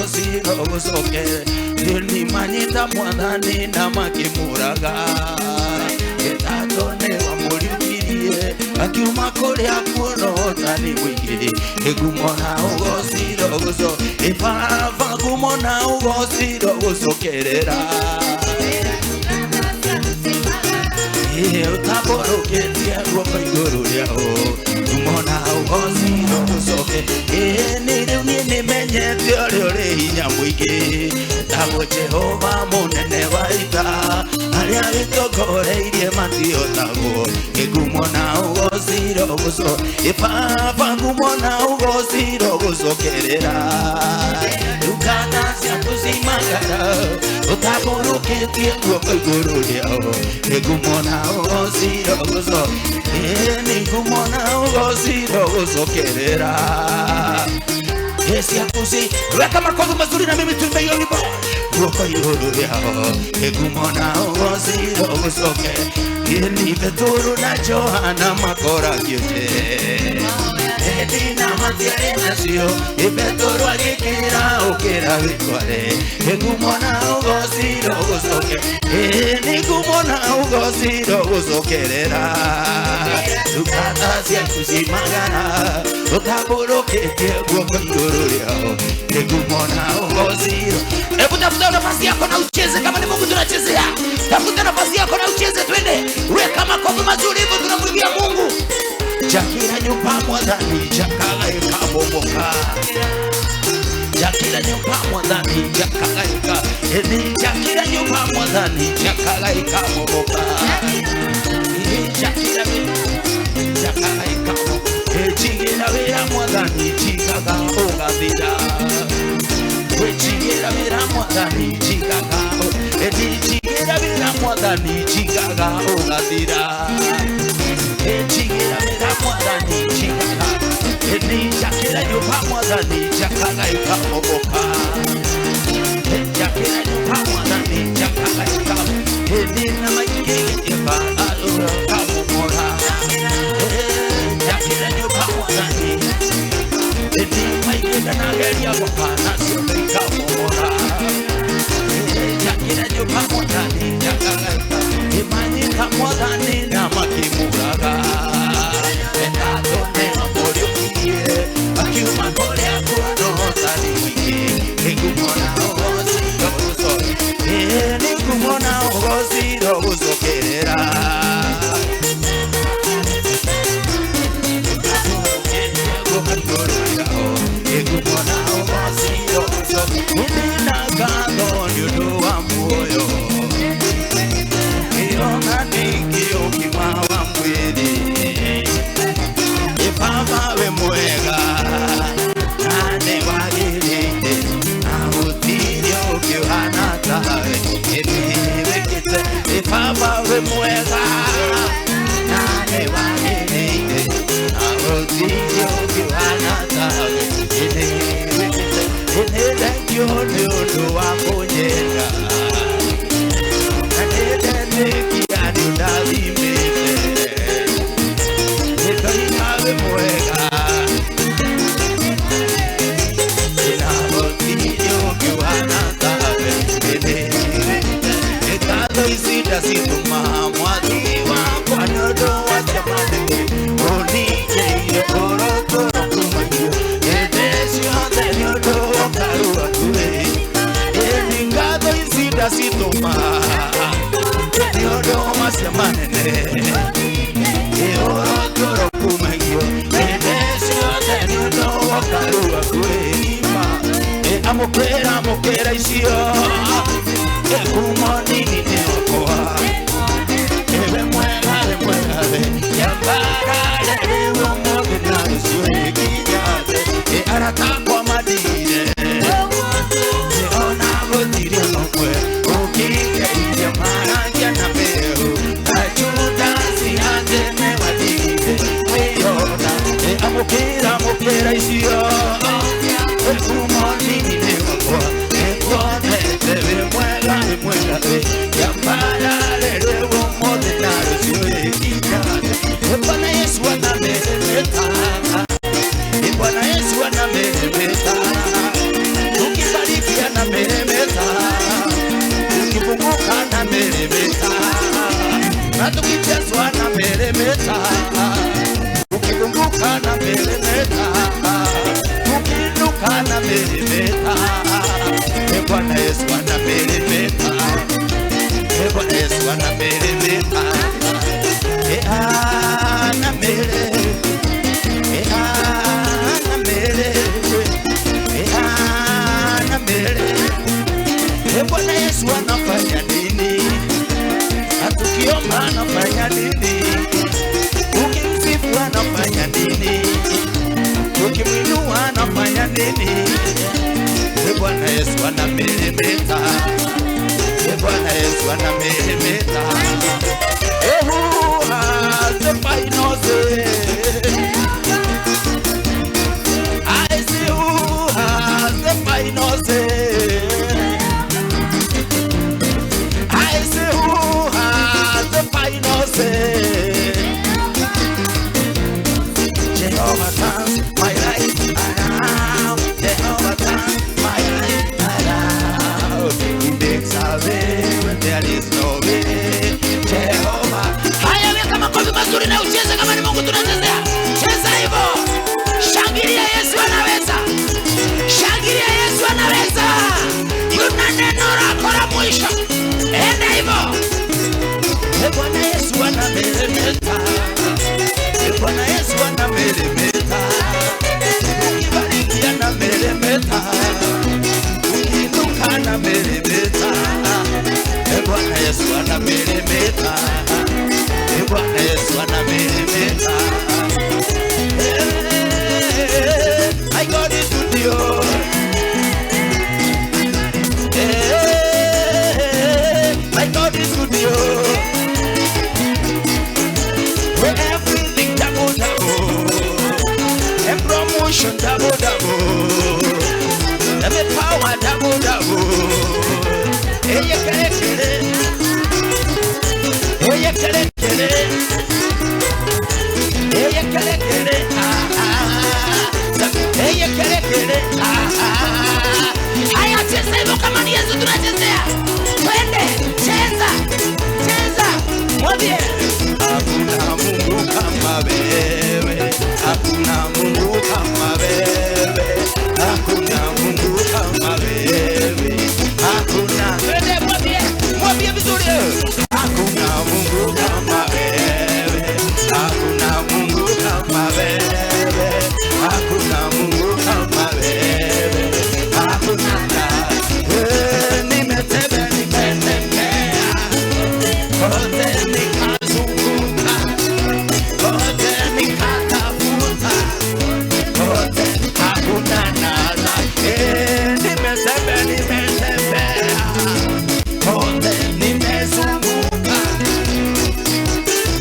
ugociro gucoke ni manyita mwathani na makimuraga etatone wamurikirie akiuma kuria kuona ni mwingi egumona ugociro gucoke ebaba gumona ugociro gucokerera utaboroketie guoko iguru riao umona ugociro gucoke nimenyete uria uri hinya mwingi tago Jehova munene wa ita aria witogoreirie matiotagwo ngumona ugociro gucoke baba ngumona ugociro gucokerera ndukana ciaku cimagara utaboroketie guoko iguru riao ngumona ugociro gucoke ngumona ugociro gucokerera Yesiakusi weka makofi mazuri na mimi tuimbe hiyo wimbo guoko iguru riao ngumona ugociro gucoke ni Petro na Johana makoragite Edina matiare nacio Petro agikira ukira witware ngumona ugociro gucoke ni ngumona ugociro gucokerera ukata ciaku cimagara utaboroketie guoko iguru riao ngumona ugociro. Hebu tafuta nafasi yako na ucheze kama ni Mungu tunachezea. Tafuta nafasi yako na ucheze, twende. Weka makofi mazuri hivyo tunamwimbia Mungu. Jakira nyumba mwadhani jakala ikabomoka. Jakira nyumba mwadhani jakala ika. Jakira nyumba mwadhani jakala ikabomoka. Jakira jakala ikabomoka. Chigira wera mwadhani chikaga ogadira. Chigira wera mwadhani chikaga chigira wera mwadhani chikaga ogadira. Chigira wera mwadhani chikaga jakira nyumba mwadhani jakala ikabomoka. Jakira nyumba mwadhani jakala ikabomoka. Na maiki eba alura kabomora. Jakira nyumba mwadhani maiki na gari ya bwana sio ikamora. Jakira nyumba mwadhani jakala imani kamwadhani na makimuraga etatone amoriokie akiuma kore akuno tani mwingi ngumona ugociro gucoke ngumona ugociro gucokerera Papa we muega nane wanene arodio kiwanata ene yo wakonyera ene kiani ndavime we muega arodio kiwanata isida situma mwadi wa kwanodo wa jamani onije orotoro kumanyo edesio tenyodo karua kule elingado isida situma tenyodo masyamanene orotoro kumanyo edesio tenyodo karua kule amokera isio kumoni ni okoa ewe mwega yambara lewe mwoge na uswe kinyate aratakwa madire ona vodire nomwe ukike ije maranja na mehu achuta siante mewadire weyona amokera isio kumoni ni okoa ewe mwega yambara lewe mwoge na uswe kinyate Bwana Yesu anameremeta Bwana Yesu anameremeta ukibali meremeta, ukikumbuka na meremeta, ukiinuka na meremeta. Bwana Yesu anameremeta, Bwana Yesu anameremeta, Bwana Yesu anafanya nini? Atukiomba anafanya nini? Ukimsifu anafanya nini? Ukimwinua anafanya nini? Bwana Yesu anameremeta, Bwana Yesu anameremeta. Who has the final say? I say who has the final say? I say who has the final say? Jehovah turns my life around. Jehovah turns my life around. He makes a way when there is no way. Jehovah. Haya, weka makofi mazuri na ucheze kama ni Mungu tunachezea. Cheza hivyo. Shangilia, Yesu anaweza. Shangilia, Yesu anaweza. Yuna neno lako la mwisho. Enda hivyo. Bwana Yesu anameremeta, Bwana Yesu anameremeta, ukibariki anameremeta, ukiinuka anameremeta. Bwana Yesu anameremeta, Bwana Yesu anameremeta. I got it to you. I got it to you. Everything double double, and promotion double double, and the power double double. Hey, you can't get it. Hey, you can't get it. Hey, you can't get it. Hey, you can't get it. Haya, cheza hivyo kama ni Yesu tunachezea. Twende, cheza, cheza, mwambie. Hakuna Mungu kama wewe, hakuna Mungu kama wewe, hakuna Mungu kama wewe, hakuna. Twende mwambie, mwambie vizuri. Hakuna Mungu kama wewe, hakuna Mungu kama wewe, hakuna Mungu kama wewe, hakuna. Nimetembea, nimetembea kote nikazunguka, kote nikatafuta, kote hakuna nada. Nimetembea, nimetembea kote nimezunguka,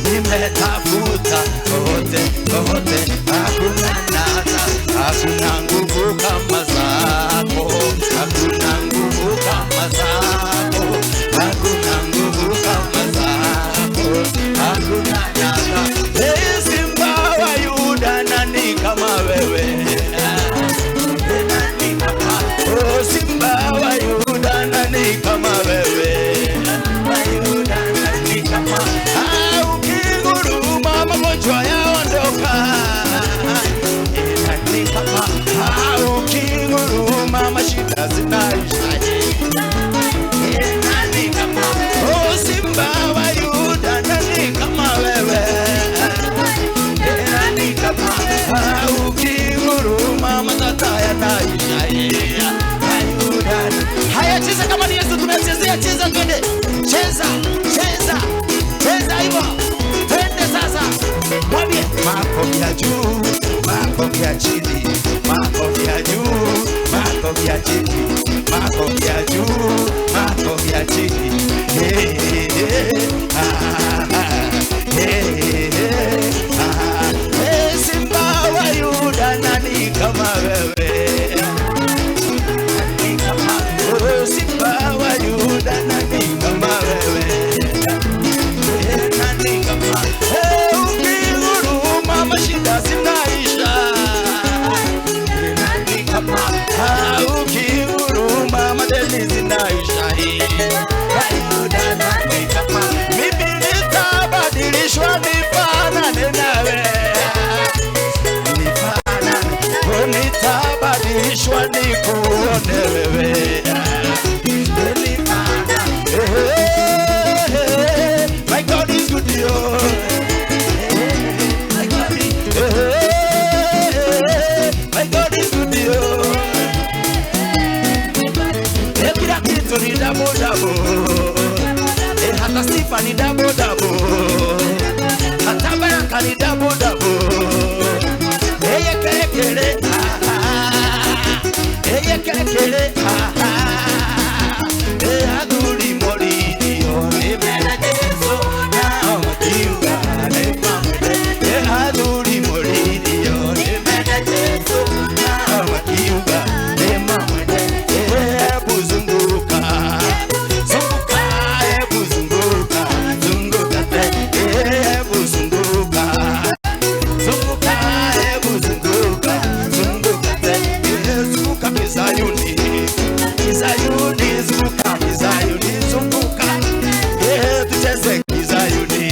nimetafuta kote, kote hakuna nada. Hakuna nguvu kama zako, hakuna nguvu kama zako, hakuna nguvu kama zako, hakuna nada. Simba wa Yuda, nani kama wewe? Nani kama, oh Simba wa Yuda, nani kama wewe? Yuda, nani kama, ukinguruma magonjwa yaondoka. Nani kama, ukinguruma mashida zinaisha. Nani kama, oh Simba wa Yuda, nani kama wewe? Nani kama, ukinguruma matata yanaisha. Yuda. Haya, cheza kama ni Yesu tunachezea. Cheza, twende, cheza, cheza, cheza hivyo. Twende sasa, mwambie. Makofi ya juu, makofi ya chini, makofi ya juu, makofi ya chini, makofi ya juu, makofi ya chini. Hey, hey, hey, hey, Simba wa Yuda, nani kama wewe? Nani kama, oh Simba wa Yuda, nani kama wewe? Nani kama, ukinguruma mashida zinaisha. Nani kama, ukinguruma madeni zinaisha. Yuda, nani kama, mimi nita My God is good, my God is good, kila kitu ni double double, hata sifa ni double double, hata baraka ni double double. Kele aduri moridio ne mena Yesu na makiuga ne mamede aduri moridio ne mena Yesu na makiuga ne mamede buzunguka zunguka buzunguka zunguka buzunguka zunguka buzunguka zunguka Zayuni, Zayuni, zunguka, Zayuni, zunguka, tucheze Zayuni,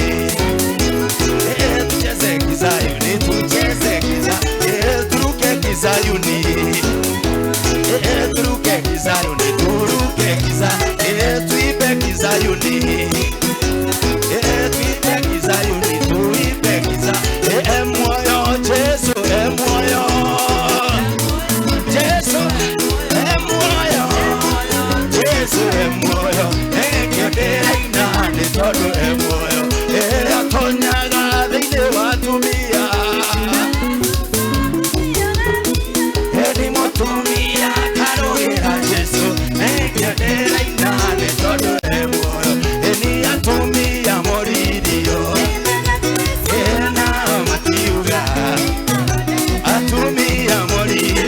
tucheze Zayuni, tucheze turuke Zayuni, turuke Zayuni, turuke tuipe Zayuni, tuipe Zayuni, tuipe moyo Yesu, moyo Yesu. Emoyo, ekebera inane todo emoyo, atonyaga deine watumia, motumia karogera Yesu, ekebera inane todo emoyo, atumia moridio, na matiuga, atumia moridio.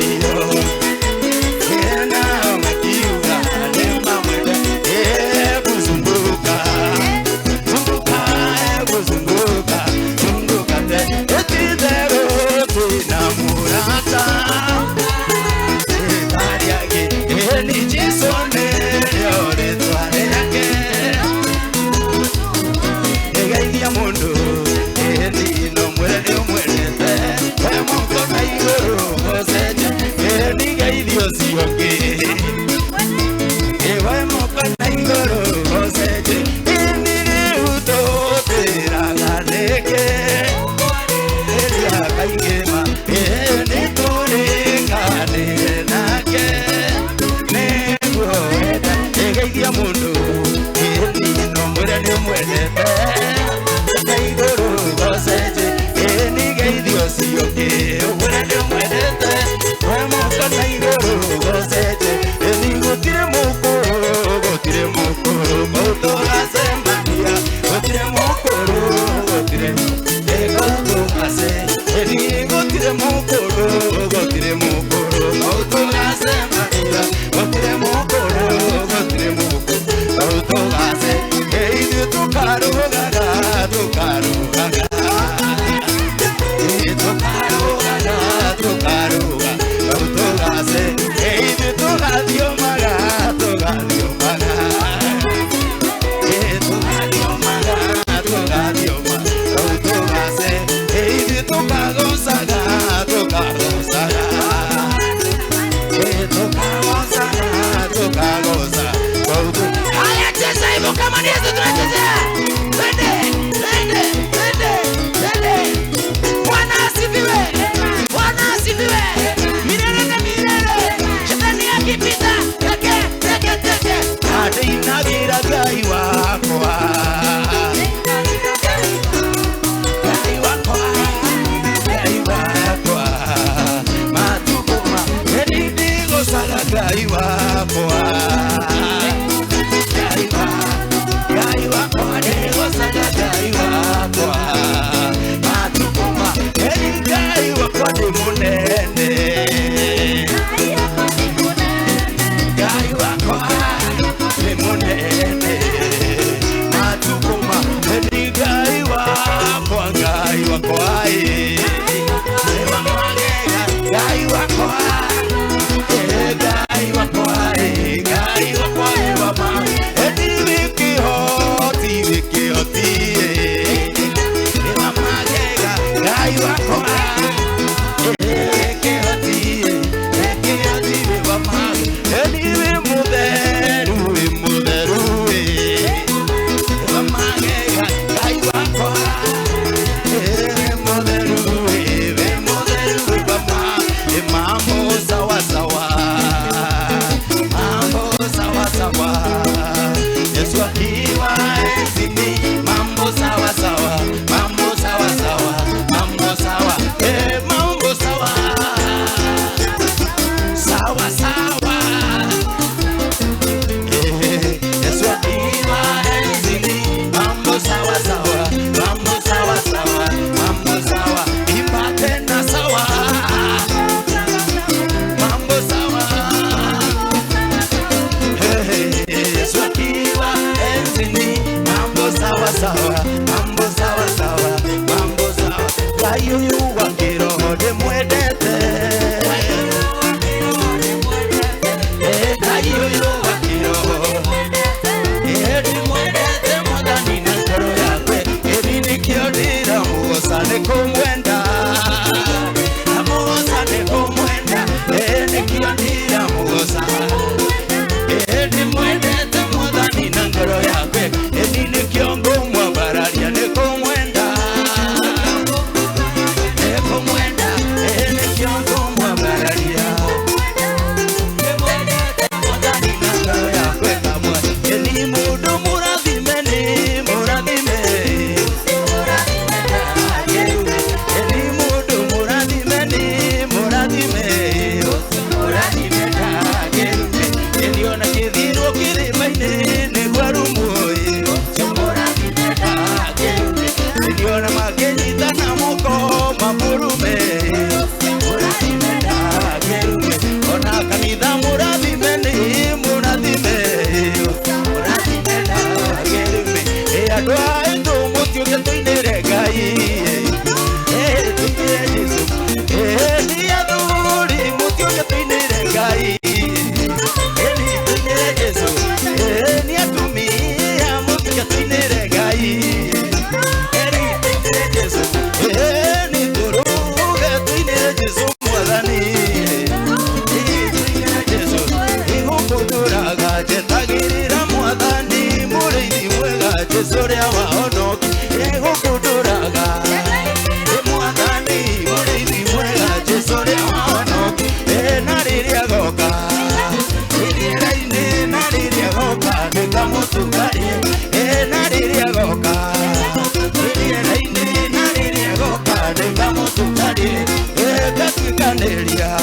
Nelia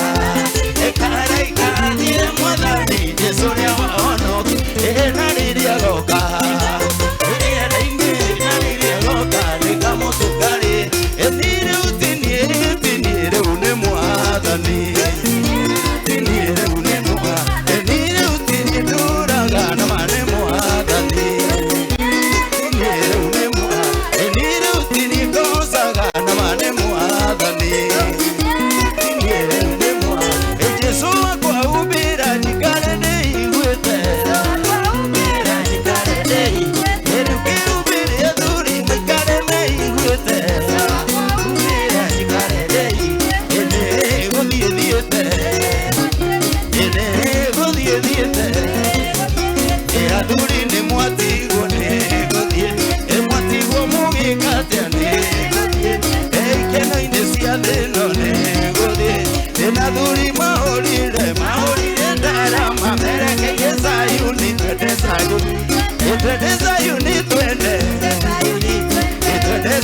Ekaraika Nye Mwadani Jesuria Waono Nariria Goka Nariria Goka Nikamo Tukari Enire Utinire Une Mwadani Tinire Une Mwadani Enire Utinire Duraga Namane Mwadani Tinire Une Mwadani Enire Utinire Gosaga Namane Mwadani Tinire Une Mwadani Jesua kwa ubira Jikare Nei Gwete Ubira Jikare Nei Eruki ubiri Aduri Jikare Nei Gwete Ubira Jikare Nei Ene Godie Diete Ene Godie Diete E Aduri ne Mwatigo ne Godie E Mwatigo Mugi Katea ne Godie E Kena Inesia Deno ne Godie E Aduri Maorire Dara Mamere Ke Yesayuni Twende Sayuni Twende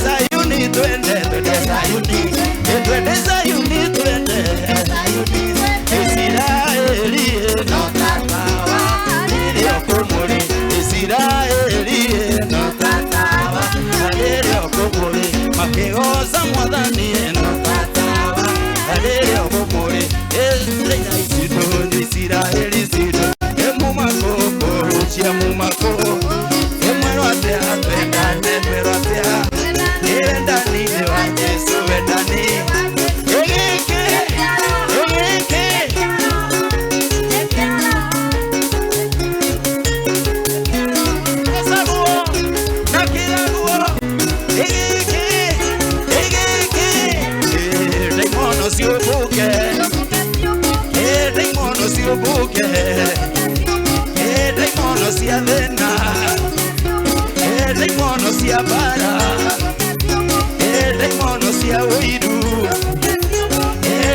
Sayuni Twende Twende Sayuni Twende Israeli no tatawa Lirio Kumuri Israeli no tatawa Lirio Kumuri Makeoza Mwadani no tatawa Lirio Kumuri Israeli Sido Emumako Chia Mumako Emueroatea Twendane Meroatea Endani Dewa Jesu Endani Egeke Esaguo Nakidaguo Egeke Reimono si obuke Reimono si obuke Reimono si avena Reimono si abara Reimono si awiru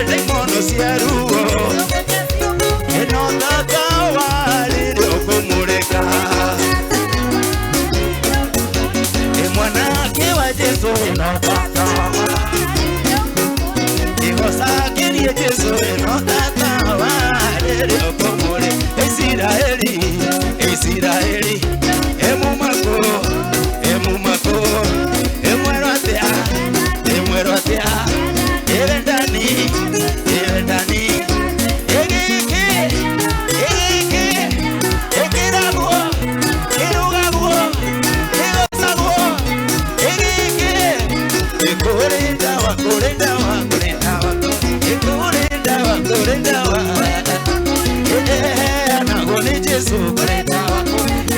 Reimono si aruo No tatawa Lirio Kumureka Mwanake wa Jesu no tatawa Igosakiri Jesu no tatawa Lirio Kumure Israeli Emumako Emueroatea Evendani Egeke Ekiraguo Erugaguo Egosaguo Egeke Ekorendawa Anagone Jesu Korendawa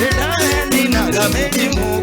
Edani Nagamedi Mu